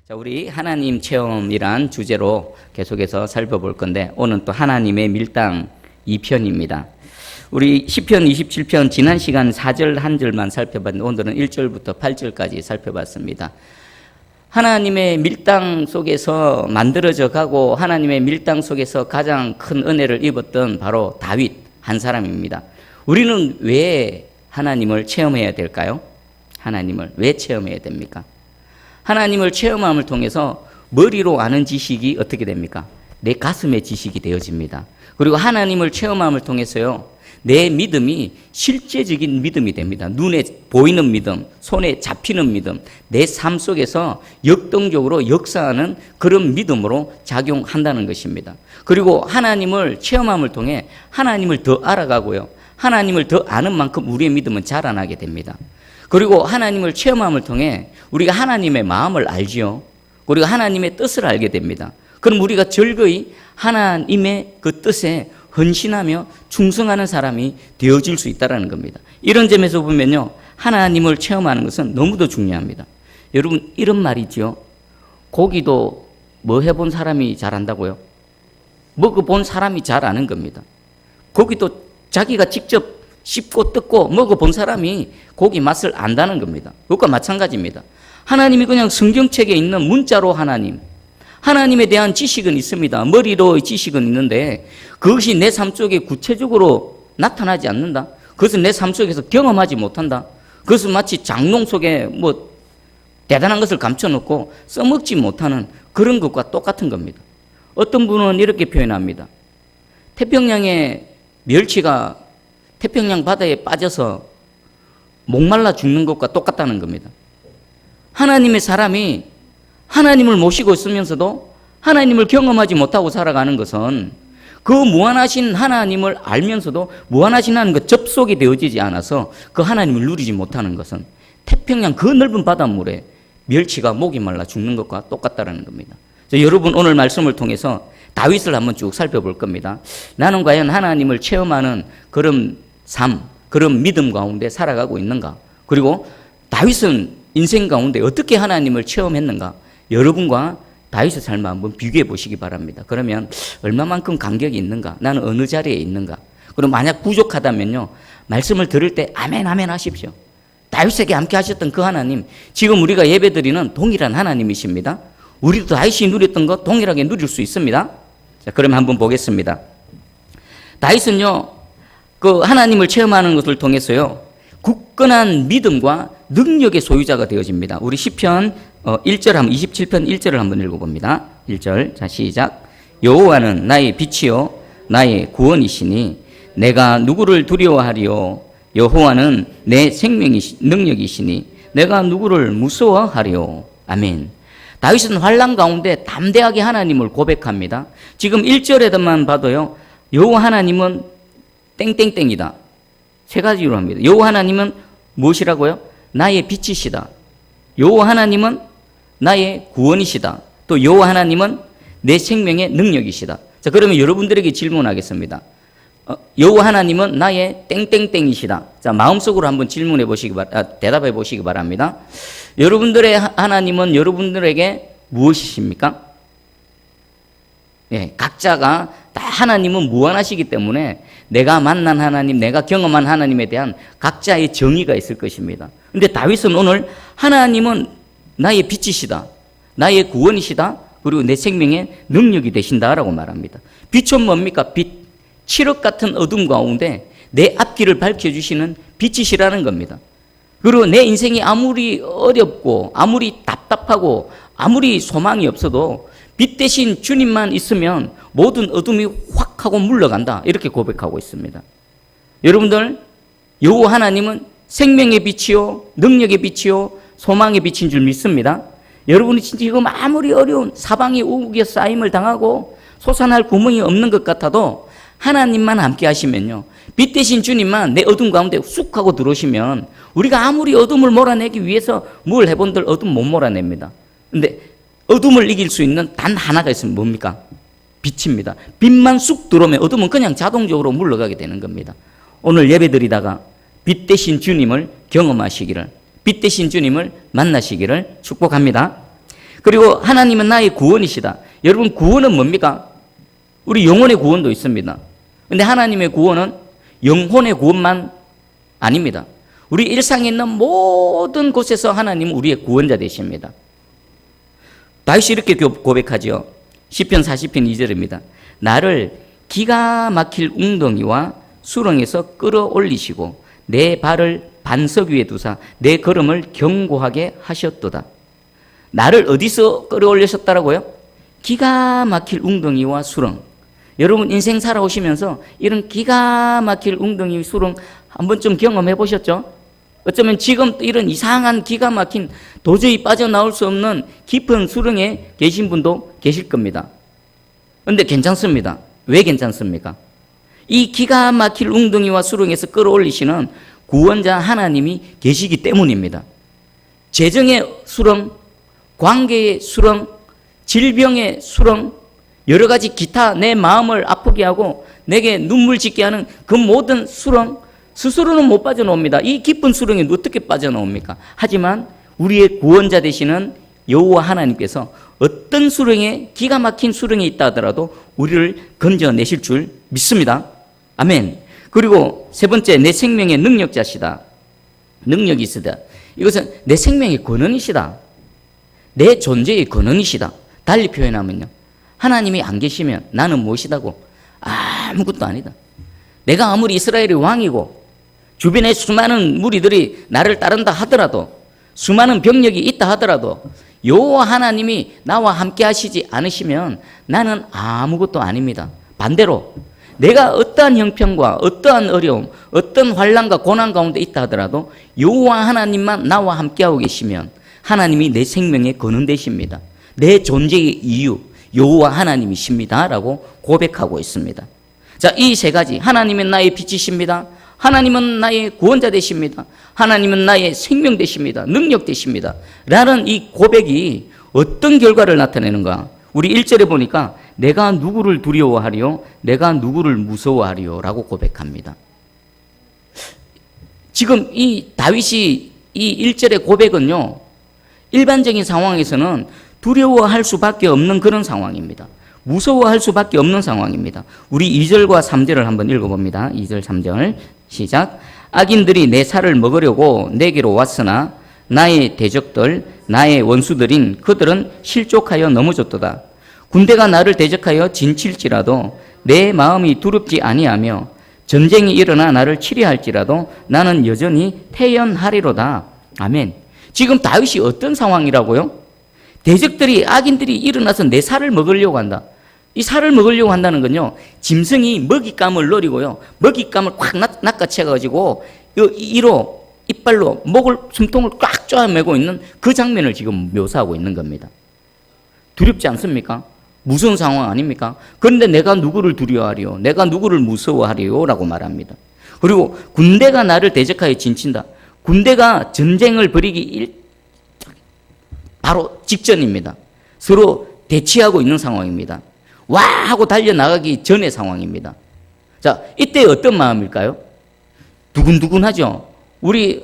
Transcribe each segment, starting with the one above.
자, 우리 하나님 체험이란 주제로 계속해서 살펴볼 건데 오늘 또 하나님의 밀당 2편입니다. 우리 시편 27편 지난 시간 4절 한 절만 살펴봤는데 오늘은 1절부터 8절까지 살펴봤습니다. 하나님의 밀당 속에서 만들어져 가고 하나님의 밀당 속에서 가장 큰 은혜를 입었던 바로 다윗 한 사람입니다. 우리는 왜 하나님을 체험해야 될까요? 하나님을 왜 체험해야 됩니까? 하나님을 체험함을 통해서 머리로 아는 지식이 어떻게 됩니까? 내 가슴의 지식이 되어집니다. 그리고 하나님을 체험함을 통해서요, 내 믿음이 실제적인 믿음이 됩니다. 눈에 보이는 믿음, 손에 잡히는 믿음, 내 삶 속에서 역동적으로 역사하는 그런 믿음으로 작용한다는 것입니다. 그리고 하나님을 체험함을 통해 하나님을 더 알아가고요, 하나님을 더 아는 만큼 우리의 믿음은 자라나게 됩니다. 그리고 하나님을 체험함을 통해 우리가 하나님의 마음을 알지요. 그리고 하나님의 뜻을 알게 됩니다. 그럼 우리가 즐거이 하나님의 그 뜻에 헌신하며 충성하는 사람이 되어질 수 있다는 겁니다. 이런 점에서 보면요, 하나님을 체험하는 것은 너무도 중요합니다. 여러분, 이런 말이죠. 고기도 뭐 해본 사람이 잘한다고요? 먹어본 사람이 잘 아는 겁니다. 고기도 자기가 직접 씹고 뜯고 먹어본 사람이 고기 맛을 안다는 겁니다. 그것과 마찬가지입니다. 하나님이 그냥 성경책에 있는 문자로 하나님에 대한 지식은 있습니다. 머리로의 지식은 있는데 그것이 내 삶 속에 구체적으로 나타나지 않는다. 그것은 내 삶 속에서 경험하지 못한다. 그것은 마치 장롱 속에 뭐 대단한 것을 감춰놓고 써먹지 못하는 그런 것과 똑같은 겁니다. 어떤 분은 이렇게 표현합니다. 태평양의 멸치가 태평양 바다에 빠져서 목말라 죽는 것과 똑같다는 겁니다. 하나님의 사람이 하나님을 모시고 있으면서도 하나님을 경험하지 못하고 살아가는 것은 그 무한하신 하나님을 알면서도 무한하신 하나님과 접속이 되어지지 않아서 그 하나님을 누리지 못하는 것은 태평양 그 넓은 바닷물에 멸치가 목이 말라 죽는 것과 똑같다는 겁니다. 여러분, 오늘 말씀을 통해서 다윗을 한번 쭉 살펴볼 겁니다. 나는 과연 하나님을 체험하는 그런 삶, 그런 믿음 가운데 살아가고 있는가? 그리고 다윗은 인생 가운데 어떻게 하나님을 체험했는가? 여러분과 다윗의 삶을 한번 비교해 보시기 바랍니다. 그러면 얼마만큼 간격이 있는가? 나는 어느 자리에 있는가? 그리고 만약 부족하다면요, 말씀을 들을 때 아멘 아멘 하십시오. 다윗에게 함께 하셨던 그 하나님, 지금 우리가 예배드리는 동일한 하나님이십니다. 우리도 다윗이 누렸던 것 동일하게 누릴 수 있습니다. 자, 그러면 한번 보겠습니다. 다윗은요, 그 하나님을 체험하는 것을 통해서요, 굳건한 믿음과 능력의 소유자가 되어집니다. 우리 시편 1절 한번 27편 1절을 한번 읽어봅니다. 1절, 자 시작. 여호와는 나의 빛이요 나의 구원이시니 내가 누구를 두려워하리요? 여호와는 내 능력이시니 내가 누구를 무서워하리요? 아멘. 다윗은 환난 가운데 담대하게 하나님을 고백합니다. 지금 1절에만 봐도요, 여호와 하나님은 땡땡땡이다. 세 가지로 합니다. 여호와 하나님은 무엇이라고요? 나의 빛이시다. 여호와 하나님은 나의 구원이시다. 또 여호와 하나님은 내 생명의 능력이시다. 자, 그러면 여러분들에게 질문하겠습니다. 여호와 하나님은 나의 땡땡땡이시다. 자, 마음속으로 한번 질문해 보시기 대답해 보시기 바랍니다. 여러분들의 하나님은 여러분들에게 무엇이십니까? 예, 각자가 다 하나님은 무한하시기 때문에 내가 만난 하나님, 내가 경험한 하나님에 대한 각자의 정의가 있을 것입니다. 그런데 다윗은 오늘 하나님은 나의 빛이시다, 나의 구원이시다, 그리고 내 생명의 능력이 되신다라고 말합니다. 빛은 뭡니까? 빛. 칠흑 같은 어둠 가운데 내 앞길을 밝혀주시는 빛이시라는 겁니다. 그리고 내 인생이 아무리 어렵고 아무리 답답하고 아무리 소망이 없어도 빛 대신 주님만 있으면 모든 어둠이 확 하고 물러간다, 이렇게 고백하고 있습니다. 여러분들, 여호와 하나님은 생명의 빛이요 능력의 빛이요 소망의 빛인 줄 믿습니다. 여러분이 지금 아무리 어려운 사방이 우겨 쌓임을 당하고 솟아날 구멍이 없는 것 같아도 하나님만 함께 하시면요, 빛 대신 주님만 내 어둠 가운데 쑥 하고 들어오시면 우리가 아무리 어둠을 몰아내기 위해서 뭘 해본들 어둠 못 몰아냅니다. 근데 어둠을 이길 수 있는 단 하나가 있으면 뭡니까? 빛입니다. 빛만 쑥 들어오면 어둠은 그냥 자동적으로 물러가게 되는 겁니다. 오늘 예배드리다가 빛 대신 주님을 경험하시기를, 빛 대신 주님을 만나시기를 축복합니다. 그리고 하나님은 나의 구원이시다. 여러분, 구원은 뭡니까? 우리 영혼의 구원도 있습니다. 근데 하나님의 구원은 영혼의 구원만 아닙니다. 우리 일상에 있는 모든 곳에서 하나님은 우리의 구원자 되십니다. 다윗이 이렇게 고백하죠. 시편 40편 2절입니다. 나를 기가 막힐 웅덩이와 수렁에서 끌어올리시고 내 발을 반석 위에 두사 내 걸음을 견고하게 하셨도다. 나를 어디서 끌어올리셨다라고요? 기가 막힐 웅덩이와 수렁. 여러분 인생 살아오시면서 이런 기가 막힐 웅덩이 수렁 한 번쯤 경험해 보셨죠? 어쩌면 지금 이런 이상한 기가 막힌 도저히 빠져나올 수 없는 깊은 수렁에 계신 분도 계실 겁니다. 그런데 괜찮습니다. 왜 괜찮습니까? 이 기가 막힐 웅덩이와 수렁에서 끌어올리시는 구원자 하나님이 계시기 때문입니다. 재정의 수렁, 관계의 수렁, 질병의 수렁, 여러 가지 기타 내 마음을 아프게 하고 내게 눈물 짓게 하는 그 모든 수렁, 스스로는 못 빠져나옵니다. 이 깊은 수렁에 어떻게 빠져나옵니까? 하지만 우리의 구원자 되시는 여호와 하나님께서 어떤 수렁에, 기가 막힌 수렁에 있다 하더라도 우리를 건져내실 줄 믿습니다. 아멘. 그리고 세 번째, 내 생명의 능력자시다. 능력이 있으다. 이것은 내 생명의 근원이시다. 내 존재의 근원이시다. 달리 표현하면요, 하나님이 안 계시면 나는 무엇이다고? 아무것도 아니다. 내가 아무리 이스라엘의 왕이고 주변에 수많은 무리들이 나를 따른다 하더라도, 수많은 병력이 있다 하더라도 여호와 하나님이 나와 함께 하시지 않으시면 나는 아무것도 아닙니다. 반대로 내가 어떠한 형편과 어떠한 어려움, 어떤 환난과 고난 가운데 있다 하더라도 여호와 하나님만 나와 함께하고 계시면 하나님이 내 생명의 근원 되십니다. 내 존재의 이유 여호와 하나님이십니다 라고 고백하고 있습니다. 자, 이 세 가지, 하나님은 나의 빛이십니다. 하나님은 나의 구원자 되십니다. 하나님은 나의 생명 되십니다. 능력 되십니다. 라는 이 고백이 어떤 결과를 나타내는가? 우리 1절에 보니까 내가 누구를 두려워하리요? 내가 누구를 무서워하리요? 라고 고백합니다. 지금 이 다윗이 이 1절의 고백은요, 일반적인 상황에서는 두려워할 수밖에 없는 그런 상황입니다. 무서워할 수밖에 없는 상황입니다. 우리 2절과 3절을 한번 읽어봅니다. 2절 3절 시작. 악인들이 내 살을 먹으려고 내게로 왔으나 나의 대적들 나의 원수들인 그들은 실족하여 넘어졌도다. 군대가 나를 대적하여 진칠지라도 내 마음이 두렵지 아니하며 전쟁이 일어나 나를 치리할지라도 나는 여전히 태연하리로다. 아멘. 지금 다윗이 어떤 상황이라고요? 대적들이, 악인들이 일어나서 내 살을 먹으려고 한다. 이 살을 먹으려고 한다는 건요, 짐승이 먹잇감을 노리고요, 먹잇감을 확 낚아채가지고 이로 이빨로 목을, 숨통을 꽉 쪼아매고 있는 그 장면을 지금 묘사하고 있는 겁니다. 두렵지 않습니까? 무서운 상황 아닙니까? 그런데 내가 누구를 두려워하리요? 내가 누구를 무서워하리요? 라고 말합니다. 그리고 군대가 나를 대적하여 진친다. 군대가 전쟁을 벌이기 바로 직전입니다. 서로 대치하고 있는 상황입니다. 와 하고 달려나가기 전의 상황입니다. 자, 이때 어떤 마음일까요? 두근두근하죠. 우리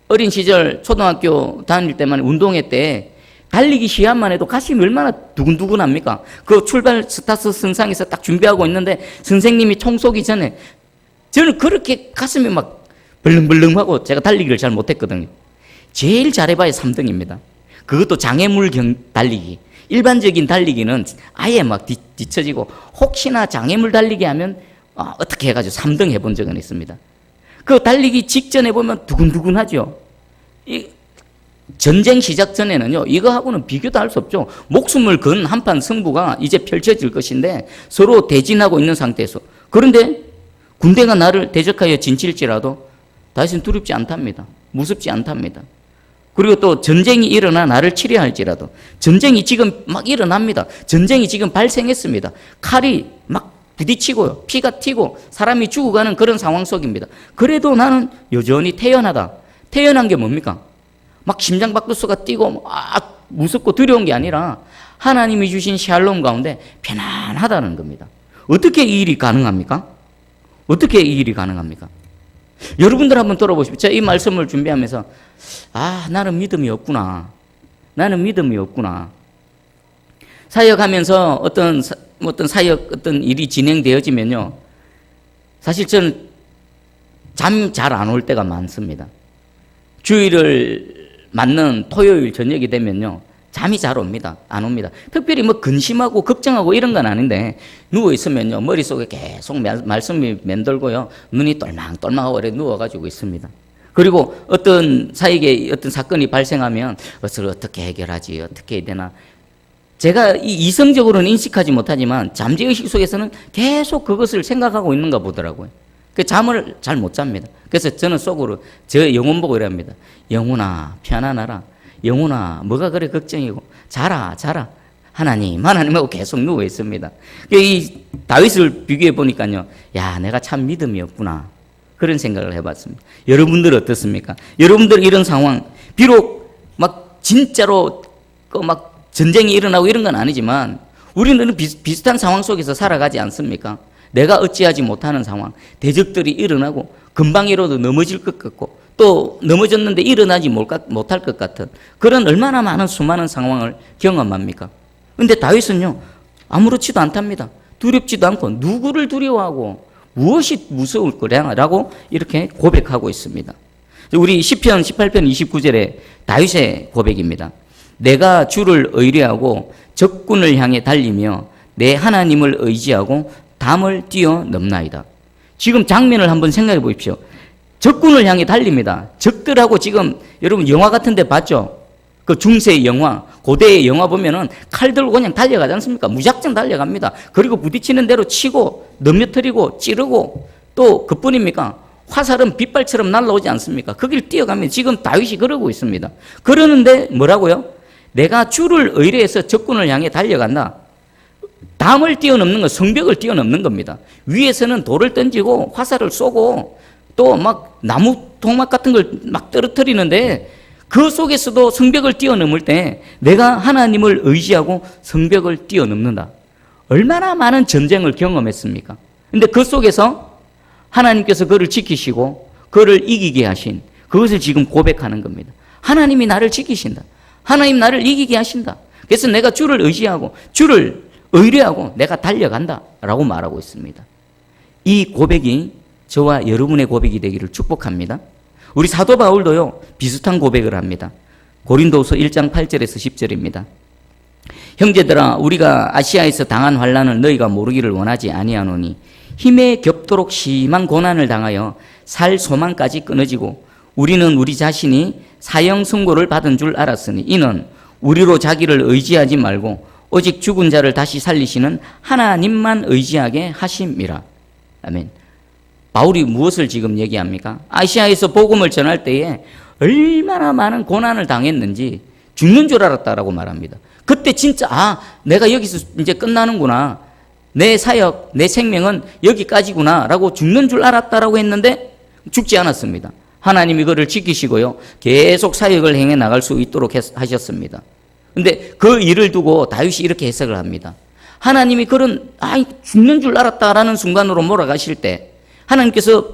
어린 시절 초등학교 다닐 때만 운동회 때 달리기 시합만 해도 가슴이 얼마나 두근두근합니까? 그 출발 스타트 선상에서 딱 준비하고 있는데 선생님이 총 쏘기 전에 저는 그렇게 가슴이 막 벌렁벌렁하고 제가 달리기를 잘 못했거든요. 제일 잘해봐야 3등입니다. 그것도 장애물 달리기. 일반적인 달리기는 아예 막 뒤처지고 혹시나 장애물 달리기 하면 어떻게 해가지고 3등 해본 적은 있습니다. 그 달리기 직전에 보면 두근두근하죠. 이 전쟁 시작 전에는요, 이거하고는 비교도 할 수 없죠. 목숨을 건 한판 승부가 이제 펼쳐질 것인데 서로 대진하고 있는 상태에서, 그런데 군대가 나를 대적하여 진칠지라도 다시는 두렵지 않답니다. 무섭지 않답니다. 그리고 또 전쟁이 일어나 나를 치려할지라도, 전쟁이 지금 막 일어납니다. 전쟁이 지금 발생했습니다. 칼이 막 부딪히고요, 피가 튀고 사람이 죽어가는 그런 상황 속입니다. 그래도 나는 여전히 태연하다. 태연한 게 뭡니까? 막 심장박동수가 뛰고 무섭고 두려운 게 아니라 하나님이 주신 샬롬 가운데 편안하다는 겁니다. 어떻게 이 일이 가능합니까? 어떻게 이 일이 가능합니까? 여러분들 한번 돌아보십시오. 제가 이 말씀을 준비하면서 나는 믿음이 없구나. 나는 믿음이 없구나. 사역하면서 어떤 사역, 어떤 일이 진행되어지면요. 사실 저는 잠 잘 안 올 때가 많습니다. 주일을 맞는 토요일 저녁이 되면요. 잠이 잘 옵니다. 안 옵니다. 특별히 뭐 근심하고 걱정하고 이런 건 아닌데 누워있으면요. 머릿속에 계속 말씀이 맴돌고요. 눈이 똘망똘망하고 이렇게 누워가지고 있습니다. 그리고 어떤 사역에 어떤 사건이 발생하면 그것을 어떻게 해결하지, 어떻게 해야 되나. 제가 이성적으로는 인식하지 못하지만 잠재의식 속에서는 계속 그것을 생각하고 있는가 보더라고요. 그 잠을 잘 못 잡니다. 그래서 저는 속으로 저 영혼 보고 이랍니다. 영혼아 편안하라. 영혼아 뭐가 그래 걱정이고 자라 하나님하고 계속 누워 있습니다. 이 다윗을 비교해 보니까요. 야 내가 참 믿음이 없구나. 그런 생각을 해봤습니다. 여러분들 어떻습니까? 여러분들 이런 상황 비록 막 진짜로 막 전쟁이 일어나고 이런 건 아니지만 우리는 비슷한 상황 속에서 살아가지 않습니까? 내가 어찌하지 못하는 상황, 대적들이 일어나고 금방이라도 넘어질 것 같고 또 넘어졌는데 일어나지 못할 것 같은 그런 얼마나 많은 수많은 상황을 경험합니까? 그런데 다윗은요 아무렇지도 않답니다. 두렵지도 않고 누구를 두려워하고 무엇이 무서울 거냐라고 이렇게 고백하고 있습니다. 우리 시편 18편 29절에 다윗의 고백입니다. 내가 주를 의뢰하고 적군을 향해 달리며 내 하나님을 의지하고 담을 뛰어넘나이다. 지금 장면을 한번 생각해 보십시오. 적군을 향해 달립니다. 적들하고 지금 여러분 영화 같은 데 봤죠? 그 중세의 영화, 고대의 영화 보면은 칼 들고 그냥 달려가지 않습니까? 무작정 달려갑니다. 그리고 부딪히는 대로 치고 넘어뜨리고 찌르고 또 그뿐입니까? 화살은 빗발처럼 날아오지 않습니까? 거길 뛰어가면 지금 다윗이 그러고 있습니다. 그러는데 뭐라고요? 내가 주를 의뢰해서 적군을 향해 달려간다. 담을 뛰어넘는 건 성벽을 뛰어넘는 겁니다. 위에서는 돌을 던지고 화살을 쏘고 또 막 나무 토막 같은 걸 막 떨어뜨리는데 그 속에서도 성벽을 뛰어넘을 때 내가 하나님을 의지하고 성벽을 뛰어넘는다. 얼마나 많은 전쟁을 경험했습니까? 근데 그 속에서 하나님께서 그를 지키시고 그를 이기게 하신 그것을 지금 고백하는 겁니다. 하나님이 나를 지키신다. 하나님 나를 이기게 하신다. 그래서 내가 주를 의지하고 주를 의뢰하고 내가 달려간다 라고 말하고 있습니다. 이 고백이 저와 여러분의 고백이 되기를 축복합니다. 우리 사도 바울도요 비슷한 고백을 합니다. 고린도후서 1장 8절에서 10절입니다. 형제들아 우리가 아시아에서 당한 환난을 너희가 모르기를 원하지 아니하노니 힘에 겹도록 심한 고난을 당하여 살 소망까지 끊어지고 우리는 우리 자신이 사형 선고를 받은 줄 알았으니 이는 우리로 자기를 의지하지 말고 오직 죽은 자를 다시 살리시는 하나님만 의지하게 하심이라. 아멘. 바울이 무엇을 지금 얘기합니까? 아시아에서 복음을 전할 때에 얼마나 많은 고난을 당했는지 죽는 줄 알았다라고 말합니다. 그때 진짜 내가 여기서 이제 끝나는구나. 내 사역, 내 생명은 여기까지구나 라고 죽는 줄 알았다라고 했는데 죽지 않았습니다. 하나님이 그를 지키시고요. 계속 사역을 행해 나갈 수 있도록 하셨습니다. 근데 그 일을 두고 다윗이 이렇게 해석을 합니다. 하나님이 그런 죽는 줄 알았다라는 순간으로 몰아가실 때 하나님께서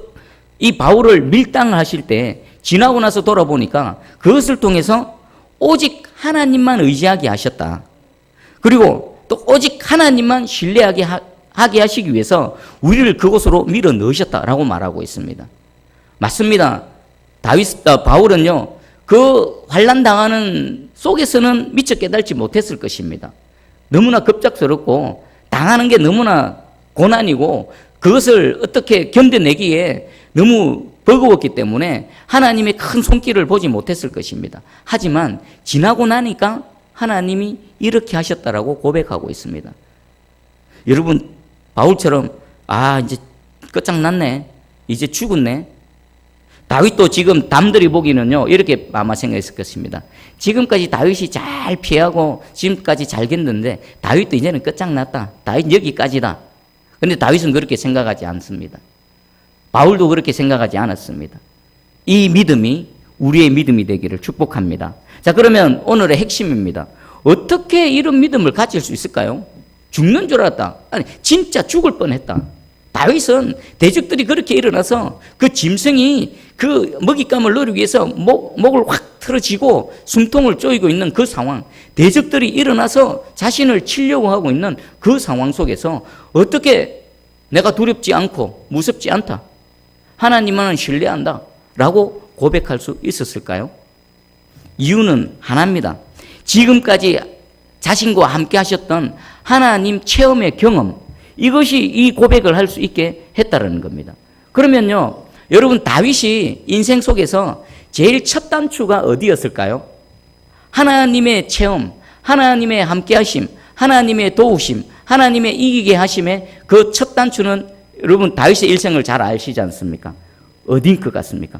이 바울을 밀당하실 때 지나고 나서 돌아보니까 그것을 통해서 오직 하나님만 의지하게 하셨다. 그리고 또 오직 하나님만 신뢰하게 하게 하시기 위해서 우리를 그곳으로 밀어 넣으셨다라고 말하고 있습니다. 맞습니다. 바울은요 그 환난 당하는 속에서는 미처 깨달지 못했을 것입니다. 너무나 급작스럽고 당하는 게 너무나 고난이고 그것을 어떻게 견뎌내기에 너무 버거웠기 때문에 하나님의 큰 손길을 보지 못했을 것입니다. 하지만 지나고 나니까 하나님이 이렇게 하셨다라고 고백하고 있습니다. 여러분 바울처럼 이제 끝장났네, 이제 죽었네. 다윗도 지금 남들이 보기는요 이렇게 아마 생각했을 것입니다. 지금까지 다윗이 잘 피하고 지금까지 잘 견뎠는데 다윗도 이제는 끝장났다. 다윗 여기까지다. 근데 다윗은 그렇게 생각하지 않습니다. 바울도 그렇게 생각하지 않았습니다. 이 믿음이 우리의 믿음이 되기를 축복합니다. 자, 그러면 오늘의 핵심입니다. 어떻게 이런 믿음을 가질 수 있을까요? 죽는 줄 알았다. 아니 진짜 죽을 뻔했다. 다윗은 대적들이 그렇게 일어나서 그 짐승이 그 먹잇감을 누리기 위해서 목을 확 틀어쥐고 숨통을 쪼이고 있는 그 상황, 대적들이 일어나서 자신을 치려고 하고 있는 그 상황 속에서 어떻게 내가 두렵지 않고 무섭지 않다, 하나님만은 신뢰한다 라고 고백할 수 있었을까요? 이유는 하나입니다. 지금까지 자신과 함께 하셨던 하나님 체험의 경험, 이것이 이 고백을 할 수 있게 했다는 겁니다. 그러면요, 여러분, 다윗이 인생 속에서 제일 첫 단추가 어디였을까요? 하나님의 체험, 하나님의 함께 하심, 하나님의 도우심, 하나님의 이기게 하심의 그 첫 단추는 여러분 다윗의 일생을 잘 아시지 않습니까? 어디인 것 같습니까?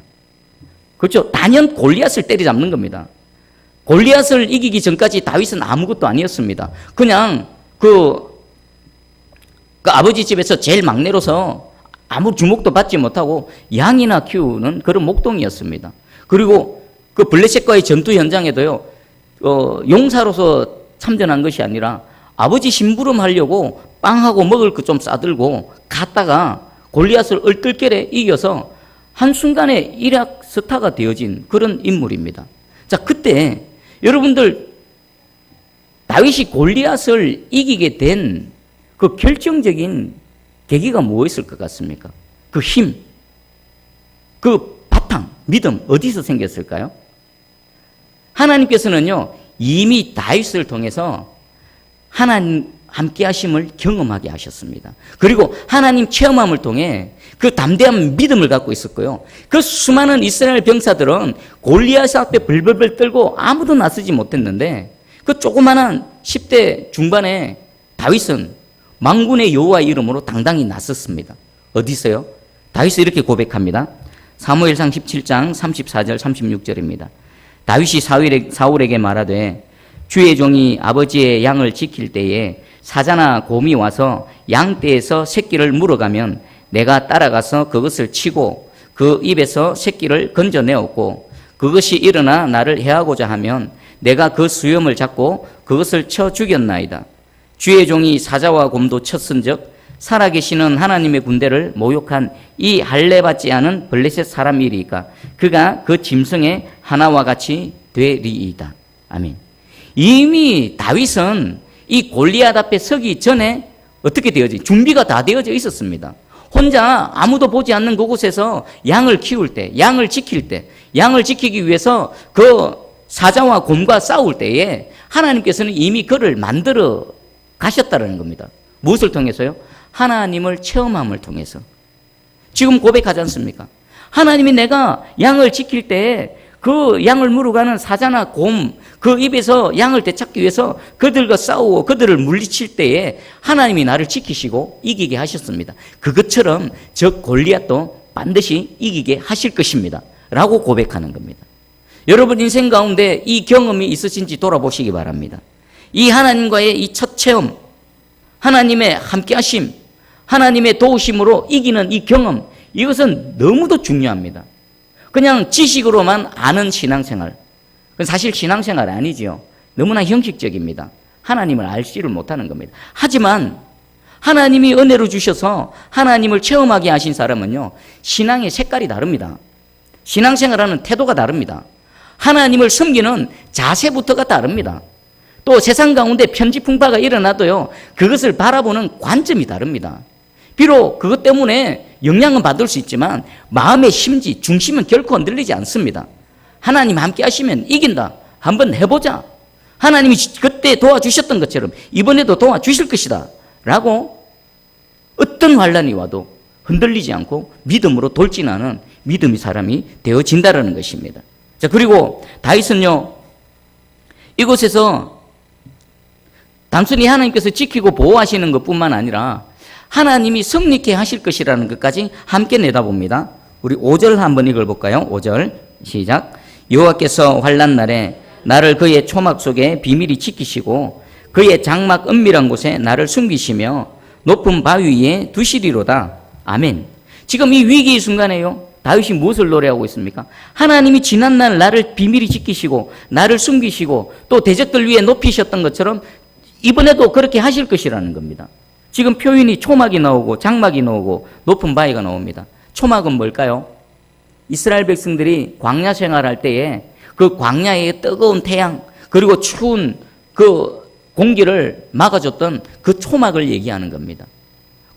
그렇죠? 단연 골리앗을 때리잡는 겁니다. 골리앗을 이기기 전까지 다윗은 아무것도 아니었습니다. 그냥 그 아버지 집에서 제일 막내로서 아무 주목도 받지 못하고 양이나 키우는 그런 목동이었습니다. 그리고 그 블레셋과의 전투 현장에도요, 용사로서 참전한 것이 아니라 아버지 심부름 하려고 빵하고 먹을 것 좀 싸들고 갔다가 골리앗을 얼떨결에 이겨서 한순간에 일약 스타가 되어진 그런 인물입니다. 자, 그때 여러분들 다윗이 골리앗을 이기게 된 그 결정적인 계기가 뭐였을 것 같습니까? 그 힘, 그 바탕, 믿음 어디서 생겼을까요? 하나님께서는요, 이미 다윗을 통해서 하나님 함께 하심을 경험하게 하셨습니다. 그리고 하나님 체험함을 통해 그 담대한 믿음을 갖고 있었고요. 그 수많은 이스라엘 병사들은 골리앗 앞에 벌벌벌 떨고 아무도 나서지 못했는데 그 조그마한 10대 중반의 다윗은 만군의 여호와의 이름으로 당당히 나섰습니다. 어디서요? 다윗이 이렇게 고백합니다. 사무엘상 17장 34절 36절입니다. 다윗이 사울에게 말하되 주의 종이 아버지의 양을 지킬 때에 사자나 곰이 와서 양떼에서 새끼를 물어가면 내가 따라가서 그것을 치고 그 입에서 새끼를 건져내었고 그것이 일어나 나를 해하고자 하면 내가 그 수염을 잡고 그것을 쳐 죽였나이다. 주의 종이 사자와 곰도 쳤은즉 살아계시는 하나님의 군대를 모욕한 이 할례받지 않은 블레셋 사람이리까 그가 그 짐승의 하나와 같이 되리이다. 아멘. 이미 다윗은 이 골리앗 앞에 서기 전에 어떻게 되어지? 준비가 다 되어져 있었습니다. 혼자 아무도 보지 않는 그곳에서 양을 키울 때, 양을 지킬 때, 양을 지키기 위해서 그 사자와 곰과 싸울 때에 하나님께서는 이미 그를 만들어 가셨다는 겁니다. 무엇을 통해서요? 하나님을 체험함을 통해서. 지금 고백하지 않습니까? 하나님이 내가 양을 지킬 때 그 양을 물어가는 사자나 곰, 그 입에서 양을 되찾기 위해서 그들과 싸우고 그들을 물리칠 때에 하나님이 나를 지키시고 이기게 하셨습니다. 그것처럼 저 골리앗도 반드시 이기게 하실 것입니다. 라고 고백하는 겁니다. 여러분 인생 가운데 이 경험이 있으신지 돌아보시기 바랍니다. 이 하나님과의 이 첫 체험, 하나님의 함께하심, 하나님의 도우심으로 이기는 이 경험, 이것은 너무도 중요합니다. 그냥 지식으로만 아는 신앙생활, 그건 사실 신앙생활 아니지요. 너무나 형식적입니다. 하나님을 알지를 못하는 겁니다. 하지만 하나님이 은혜로 주셔서 하나님을 체험하게 하신 사람은요, 신앙의 색깔이 다릅니다. 신앙생활하는 태도가 다릅니다. 하나님을 섬기는 자세부터가 다릅니다. 또 세상 가운데 편지풍파가 일어나도요, 그것을 바라보는 관점이 다릅니다. 비록 그것 때문에 영향은 받을 수 있지만 마음의 심지, 중심은 결코 흔들리지 않습니다. 하나님 함께 하시면 이긴다. 한번 해보자. 하나님이 그때 도와주셨던 것처럼 이번에도 도와주실 것이다. 라고 어떤 환란이 와도 흔들리지 않고 믿음으로 돌진하는 믿음의 사람이 되어진다는 것입니다. 자, 그리고 다윗은요, 이곳에서 단순히 하나님께서 지키고 보호하시는 것뿐만 아니라 하나님이 성립케 하실 것이라는 것까지 함께 내다봅니다. 우리 5절 한번 읽어볼까요? 5절 시작. 여호와께서 환난 날에 나를 그의 초막 속에 비밀히 지키시고 그의 장막 은밀한 곳에 나를 숨기시며 높은 바위 위에 두시리로다. 아멘. 지금 이 위기의 순간에요, 다윗이 무엇을 노래하고 있습니까? 하나님이 지난날 나를 비밀히 지키시고 나를 숨기시고 또 대적들 위에 높이셨던 것처럼 이번에도 그렇게 하실 것이라는 겁니다. 지금 표현이 초막이 나오고 장막이 나오고 높은 바위가 나옵니다. 초막은 뭘까요? 이스라엘 백성들이 광야 생활할 때에 그 광야의 뜨거운 태양 그리고 추운 그 공기를 막아줬던 그 초막을 얘기하는 겁니다.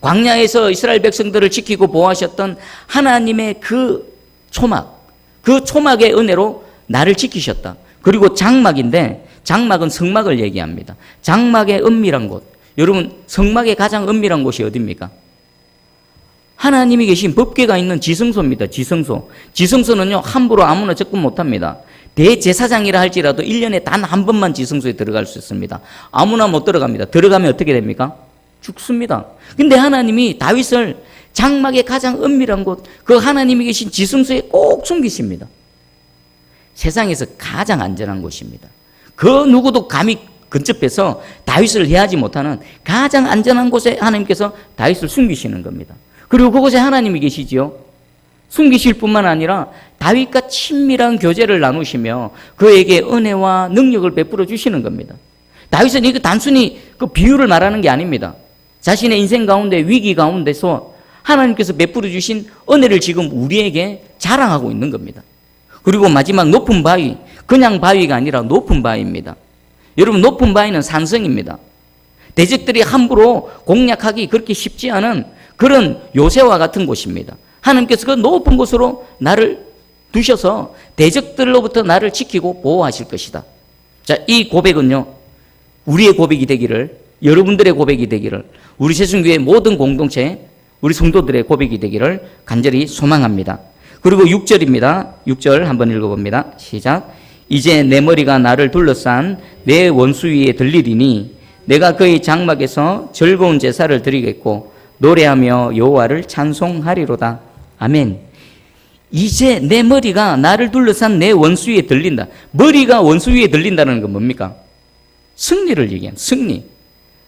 광야에서 이스라엘 백성들을 지키고 보호하셨던 하나님의 그 초막, 그 초막의 은혜로 나를 지키셨다. 그리고 장막인데 장막은 성막을 얘기합니다. 장막의 은밀한 곳. 여러분, 성막의 가장 은밀한 곳이 어디입니까? 하나님이 계신 법궤가 있는 지성소입니다. 지성소. 지성소는요, 함부로 아무나 접근 못합니다. 대제사장이라 할지라도 1년에 단 한 번만 지성소에 들어갈 수 있습니다. 아무나 못 들어갑니다. 들어가면 어떻게 됩니까? 죽습니다. 근데 하나님이 다윗을 장막의 가장 은밀한 곳, 그 하나님이 계신 지성소에 꼭 숨기십니다. 세상에서 가장 안전한 곳입니다. 그 누구도 감히 근접해서 다윗을 해하지 못하는 가장 안전한 곳에 하나님께서 다윗을 숨기시는 겁니다. 그리고 그곳에 하나님이 계시지요. 숨기실 뿐만 아니라 다윗과 친밀한 교제를 나누시며 그에게 은혜와 능력을 베풀어 주시는 겁니다. 다윗은 이거 단순히 그 비유를 말하는 게 아닙니다. 자신의 인생 가운데 위기 가운데서 하나님께서 베풀어 주신 은혜를 지금 우리에게 자랑하고 있는 겁니다. 그리고 마지막 높은 바위, 그냥 바위가 아니라 높은 바위입니다. 여러분, 높은 바위는 산성입니다. 대적들이 함부로 공략하기 그렇게 쉽지 않은 그런 요새와 같은 곳입니다. 하나님께서 그 높은 곳으로 나를 두셔서 대적들로부터 나를 지키고 보호하실 것이다. 자, 이 고백은요, 우리의 고백이 되기를, 여러분들의 고백이 되기를, 우리 새순교회 모든 공동체, 우리 성도들의 고백이 되기를 간절히 소망합니다. 그리고 6절입니다. 6절 한번 읽어봅니다. 시작. 이제 내 머리가 나를 둘러싼 내 원수 위에 들리리니 내가 그의 장막에서 즐거운 제사를 드리겠고 노래하며 여호와를 찬송하리로다. 아멘. 이제 내 머리가 나를 둘러싼 내 원수 위에 들린다. 머리가 원수 위에 들린다는 건 뭡니까? 승리를 얘기한 승리.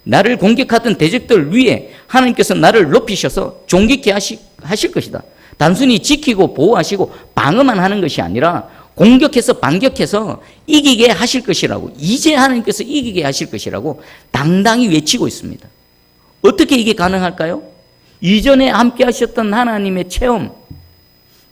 나를 공격하던 대적들 위에 하나님께서 나를 높이셔서 존귀케 하실 것이다. 단순히 지키고 보호하시고 방어만 하는 것이 아니라 공격해서 반격해서 이기게 하실 것이라고, 이제 하나님께서 이기게 하실 것이라고 당당히 외치고 있습니다. 어떻게 이게 가능할까요? 이전에 함께 하셨던 하나님의 체험,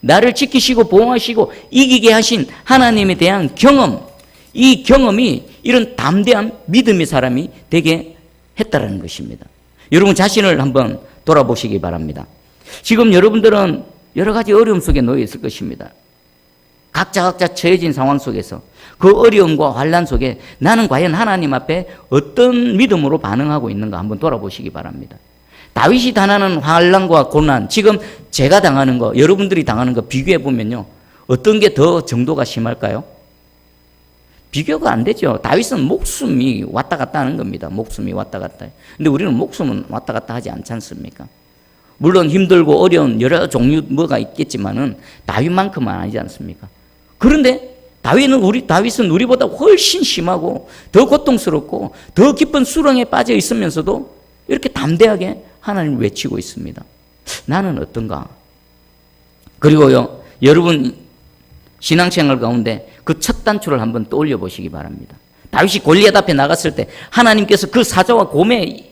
나를 지키시고 보호하시고 이기게 하신 하나님에 대한 경험, 이 경험이 이런 담대한 믿음의 사람이 되게 했다라는 것입니다. 여러분 자신을 한번 돌아보시기 바랍니다. 지금 여러분들은 여러 가지 어려움 속에 놓여 있을 것입니다. 각자 처해진 상황 속에서 그 어려움과 환난 속에 나는 과연 하나님 앞에 어떤 믿음으로 반응하고 있는가 한번 돌아보시기 바랍니다. 다윗이 당하는 환난과 고난, 지금 제가 당하는 거, 여러분들이 당하는 거 비교해 보면요, 어떤 게 더 정도가 심할까요? 비교가 안 되죠. 다윗은 목숨이 왔다 갔다 하는 겁니다. 목숨이 왔다 갔다. 근데 우리는 목숨은 왔다 갔다 하지 않지 않습니까? 물론 힘들고 어려운 여러 종류 뭐가 있겠지만은 다윗만큼은 아니지 않습니까? 그런데 다윗은 우리보다 훨씬 심하고 더 고통스럽고 더 깊은 수렁에 빠져 있으면서도 이렇게 담대하게 하나님을 외치고 있습니다. 나는 어떤가? 그리고요, 여러분 신앙생활 가운데 그 첫 단추를 한번 떠올려 보시기 바랍니다. 다윗이 골리앗 앞에 나갔을 때 하나님께서 그 사자와 곰의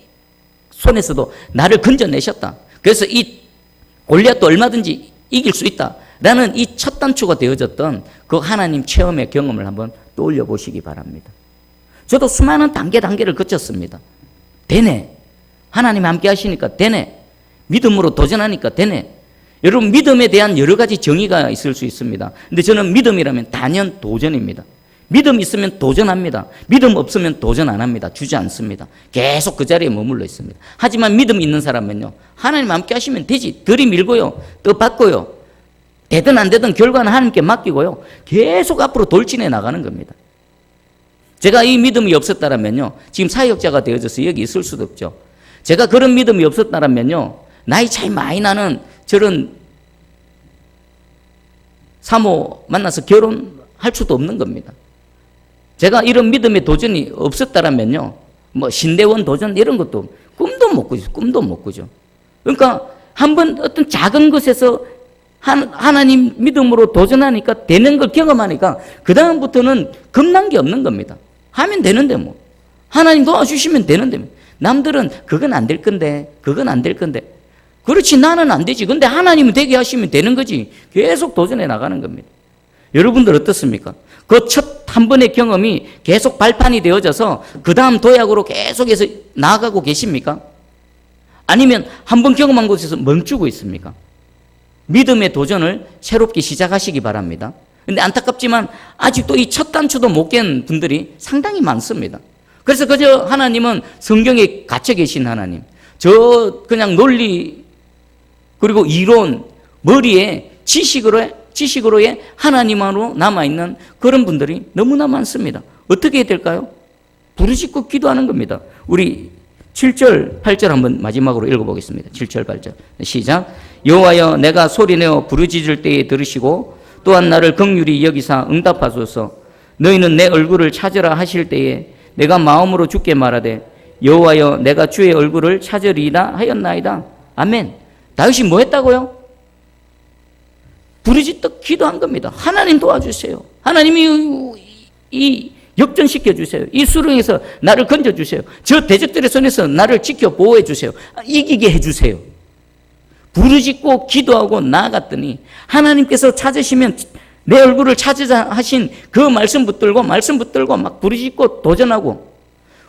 손에서도 나를 건져내셨다. 그래서 이 골리앗도 얼마든지 이길 수 있다라는 이 첫 단추가 되어졌던 그 하나님 체험의 경험을 한번 떠올려 보시기 바랍니다. 저도 수많은 단계를 거쳤습니다. 되네. 하나님 함께 하시니까 되네. 믿음으로 도전하니까 되네. 여러분 믿음에 대한 여러 가지 정의가 있을 수 있습니다. 근데 저는 믿음이라면 단연 도전입니다. 믿음 있으면 도전합니다. 믿음 없으면 도전 안 합니다. 주지 않습니다. 계속 그 자리에 머물러 있습니다. 하지만 믿음 있는 사람은요, 하나님 함께 하시면 되지. 들이밀고요, 또 받고요, 되든 안 되든 결과는 하나님께 맡기고요, 계속 앞으로 돌진해 나가는 겁니다. 제가 이 믿음이 없었다면요, 지금 사역자가 되어져서 여기 있을 수도 없죠. 제가 그런 믿음이 없었다면요, 나이 차이 많이 나는 저런 사모 만나서 결혼할 수도 없는 겁니다. 제가 이런 믿음의 도전이 없었다면요, 뭐 신대원 도전 이런 것도 꿈도 못 꾸죠. 그러니까 한번 어떤 작은 것에서 하나님 믿음으로 도전하니까 되는 걸 경험하니까 그 다음부터는 겁난 게 없는 겁니다. 하면 되는데 뭐 하나님 도와주시면 되는데 남들은 그건 안 될 건데, 그건 안 될 건데. 그렇지, 나는 안 되지. 근데 하나님은 되게 하시면 되는 거지. 계속 도전해 나가는 겁니다. 여러분들 어떻습니까? 그 첫 한 번의 경험이 계속 발판이 되어져서 그 다음 도약으로 계속해서 나아가고 계십니까? 아니면 한 번 경험한 곳에서 멈추고 있습니까? 믿음의 도전을 새롭게 시작하시기 바랍니다. 근데 안타깝지만 아직도 이 첫 단추도 못 깬 분들이 상당히 많습니다. 그래서 그저 하나님은 성경에 갇혀 계신 하나님, 저 그냥 논리 그리고 이론, 머리에 지식으로의 하나님으로 남아있는 그런 분들이 너무나 많습니다. 어떻게 해야 될까요? 부르짖고 기도하는 겁니다. 우리 7절, 8절 한번 마지막으로 읽어보겠습니다. 7절, 8절 시작. 여호와여, 내가 소리내어 부르짖을 때에 들으시고 또한 나를 긍휼히 여기사 응답하소서. 너희는 내 얼굴을 찾으라 하실 때에 내가 마음으로 주께 말하되 여호와여, 내가 주의 얼굴을 찾으리이다 하였나이다. 아멘. 다윗이 뭐 했다고요? 부르짖다 기도한 겁니다. 하나님 도와주세요. 하나님이 이 역전시켜 주세요. 이 수렁에서 나를 건져 주세요. 저 대적들의 손에서 나를 지켜 보호해 주세요. 이기게 해 주세요. 부르짖고 기도하고 나아갔더니 하나님께서 찾으시면 내 얼굴을 찾으자 하신 그 말씀 붙들고 막 부르짖고 도전하고,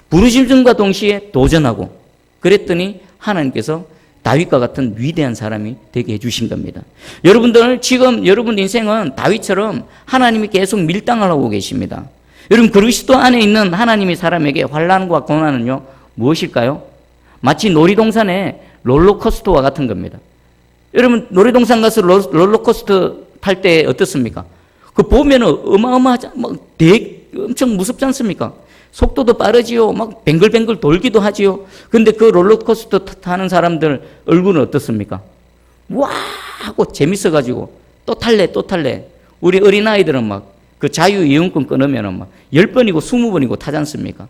부르짖음과 동시에 도전하고, 그랬더니 하나님께서 다윗과 같은 위대한 사람이 되게 해주신 겁니다. 여러분들 지금 여러분 인생은 다윗처럼 하나님이 계속 밀당을 하고 계십니다. 여러분 그리스도 안에 있는 하나님의 사람에게 환난과 고난은요 무엇일까요? 마치 놀이동산의 롤러코스터와 같은 겁니다. 여러분 놀이동산 가서 롤러코스터 탈 때 어떻습니까? 그 보면은 어마어마하지, 엄청 무섭지 않습니까? 속도도 빠르지요. 막 뱅글뱅글 돌기도 하지요. 근데 그 롤러코스터 타는 사람들 얼굴은 어떻습니까? 와 하고 재밌어가지고 또 탈래. 우리 어린아이들은 막 그 자유이용권 끊으면은 막 10번이고 20번이고 타지 않습니까?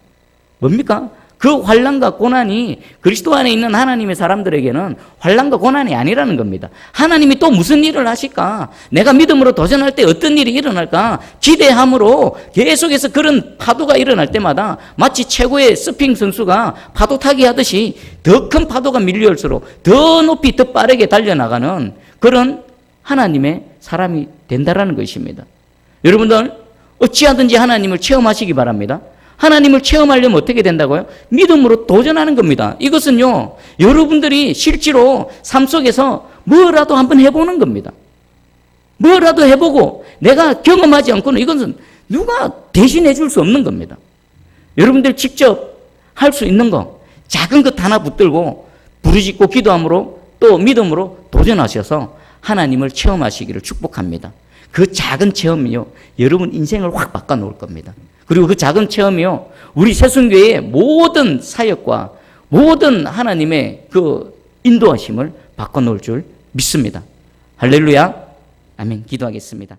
뭡니까? 그 환난과 고난이 그리스도 안에 있는 하나님의 사람들에게는 환난과 고난이 아니라는 겁니다. 하나님이 또 무슨 일을 하실까? 내가 믿음으로 도전할 때 어떤 일이 일어날까? 기대함으로 계속해서 그런 파도가 일어날 때마다 마치 최고의 서핑 선수가 파도 타기 하듯이 더 큰 파도가 밀려올수록 더 높이 더 빠르게 달려나가는 그런 하나님의 사람이 된다라는 것입니다. 여러분들 어찌하든지 하나님을 체험하시기 바랍니다. 하나님을 체험하려면 어떻게 된다고요? 믿음으로 도전하는 겁니다. 이것은요, 여러분들이 실제로 삶 속에서 뭐라도 한번 해보는 겁니다. 뭐라도 해보고 내가 경험하지 않고는 이것은 누가 대신해 줄 수 없는 겁니다. 여러분들 직접 할 수 있는 거, 작은 것 하나 붙들고 부르짖고 기도함으로 또 믿음으로 도전하셔서 하나님을 체험하시기를 축복합니다. 그 작은 체험이요, 여러분 인생을 확 바꿔놓을 겁니다. 그리고 그 작은 체험이요, 우리 새순교회의 모든 사역과 모든 하나님의 그 인도하심을 바꿔놓을 줄 믿습니다. 할렐루야. 아멘. 기도하겠습니다.